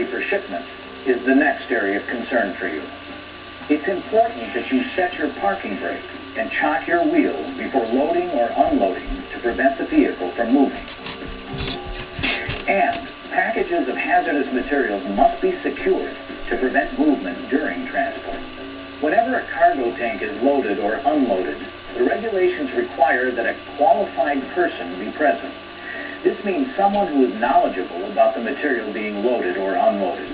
ready for shipment is the next area of concern for you. It's important that you set your parking brake and chock your wheels before loading or unloading to prevent the vehicle from moving. And packages of hazardous materials must be secured to prevent movement during transport. Whenever a cargo tank is loaded or unloaded, the regulations require that a qualified person be present. This means someone who is knowledgeable about the material being loaded or unloaded,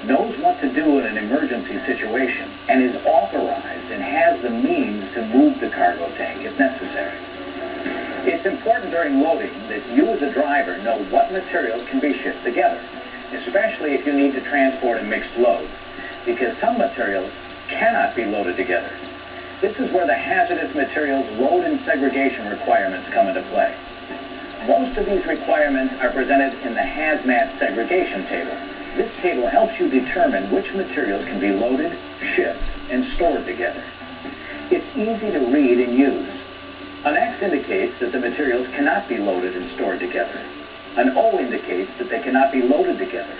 knows what to do in an emergency situation, and is authorized and has the means to move the cargo tank if necessary. It's important during loading that you as a driver know what materials can be shipped together, especially if you need to transport a mixed load, because some materials cannot be loaded together. This is where the hazardous materials load and segregation requirements come into play. Most of these requirements are presented in the hazmat segregation table. This table helps you determine which materials can be loaded, shipped, and stored together. It's easy to read and use. An X indicates that the materials cannot be loaded and stored together. An O indicates that they cannot be loaded together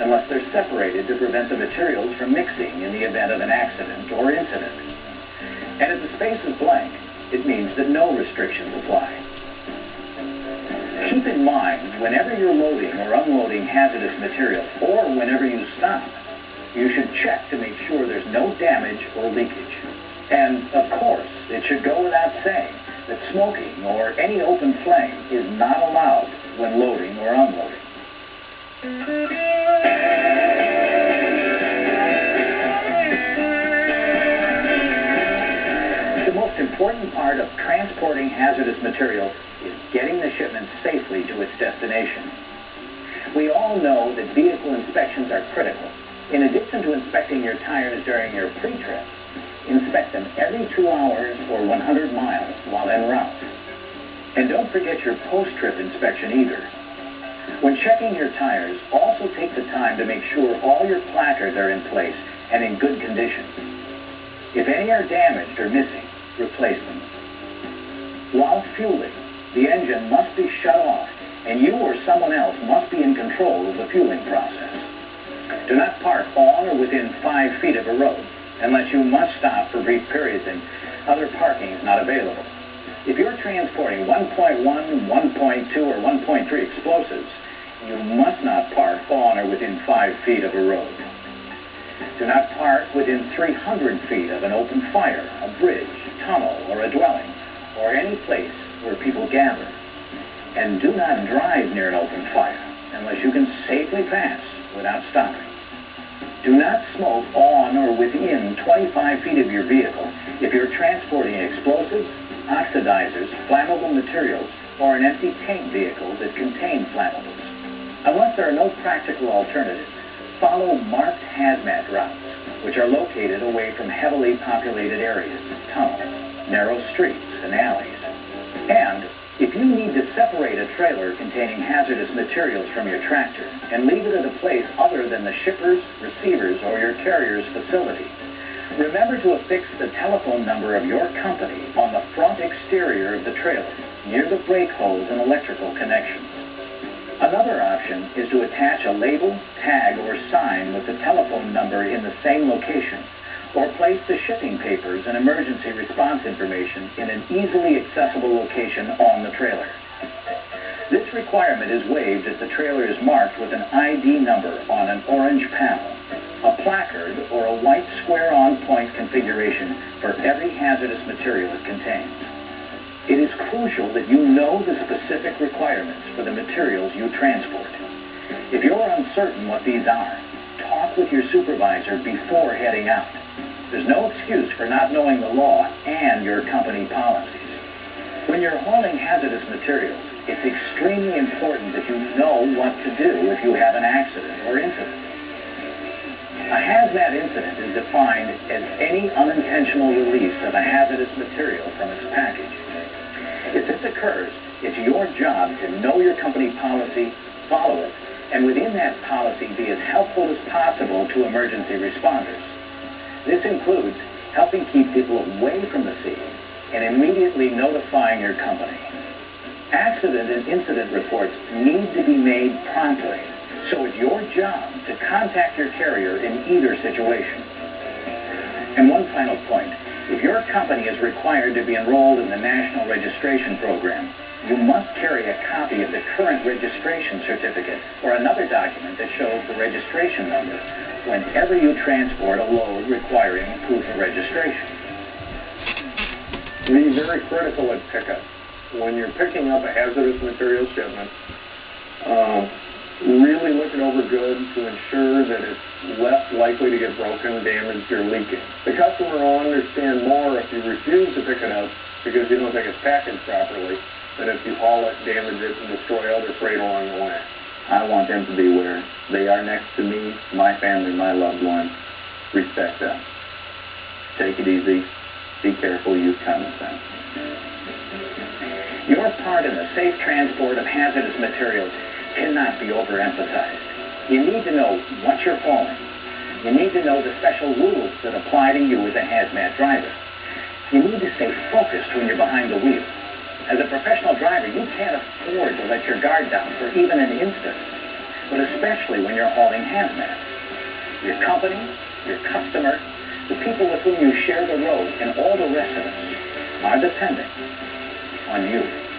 unless they're separated to prevent the materials from mixing in the event of an accident or incident. And if the space is blank, it means that no restrictions apply. Keep in mind, whenever you're loading or unloading hazardous materials, or whenever you stop, you should check to make sure there's no damage or leakage. And, of course, it should go without saying that smoking or any open flame is not allowed when loading or unloading. The most important part of transporting hazardous materials is getting the shipment safely to its destination. We all know that vehicle inspections are critical. In addition to inspecting your tires during your pre-trip, inspect them every 2 hours or 100 miles while en route. And don't forget your post-trip inspection either. When checking your tires, also take the time to make sure all your placards are in place and in good condition. If any are damaged or missing, replace them. While fueling, the engine must be shut off, and you or someone else must be in control of the fueling process. Do not park on or within 5 feet of a road, unless you must stop for brief periods and other parking is not available. If you're transporting 1.1, 1.2, or 1.3 explosives, you must not park on or within 5 feet of a road. Do not park within 300 feet of an open fire, a bridge, tunnel, or a dwelling, or any place where people gather. And do not drive near an open fire unless you can safely pass without stopping. Do not smoke on or within 25 feet of your vehicle if you're transporting explosives, oxidizers, flammable materials, or an empty tank vehicle that contains flammables. Unless there are no practical alternatives, follow marked hazmat routes, which are located away from heavily populated areas, tunnels, narrow streets, and alleys. And if you need to separate a trailer containing hazardous materials from your tractor and leave it at a place other than the shipper's, receiver's, or your carrier's facility, remember to affix the telephone number of your company on the front exterior of the trailer, near the brake holes and electrical connections. Another option is to attach a label, tag, or sign with the telephone number in the same location, or place the shipping papers and emergency response information in an easily accessible location on the trailer. This requirement is waived if the trailer is marked with an ID number on an orange panel, a placard, or a white square on-point configuration for every hazardous material it contains. It is crucial that you know the specific requirements for the materials you transport. If you're uncertain what these are, talk with your supervisor before heading out. There's no excuse for not knowing the law and your company policies. When you're hauling hazardous materials, it's extremely important that you know what to do if you have an accident or incident. A hazmat incident is defined as any unintentional release of a hazardous material from its package. If this occurs, it's your job to know your company policy, follow it, and within that policy be as helpful as possible to emergency responders. This includes helping keep people away from the scene and immediately notifying your company. Accident and incident reports need to be made promptly So it's your job to contact your carrier in either situation. And one final point. If your company is required to be enrolled in the National Registration Program, you must carry a copy of the current registration certificate or another document that shows the registration number whenever you transport a load requiring proof of registration. Be very critical at pickup. When you're picking up a hazardous material shipment, really look it over good to ensure that it's less likely to get broken, damaged, or leaking. The customer will understand more if you refuse to pick it up because you don't think it's packaged properly than if you haul it, damage it, and destroy other freight along the way. I want them to be where they are next to me, my family, my loved ones. Respect them. Take it easy. Be careful. Use common sense. Your part in the safe transport of hazardous materials cannot be overemphasized. You need to know what you're hauling. You need to know the special rules that apply to you as a hazmat driver. You need to stay focused when you're behind the wheel. As a professional driver, you can't afford to let your guard down for even an instant, but especially when you're hauling hazmat. Your company, your customer, the people with whom you share the road, and all the rest of us are dependent on you.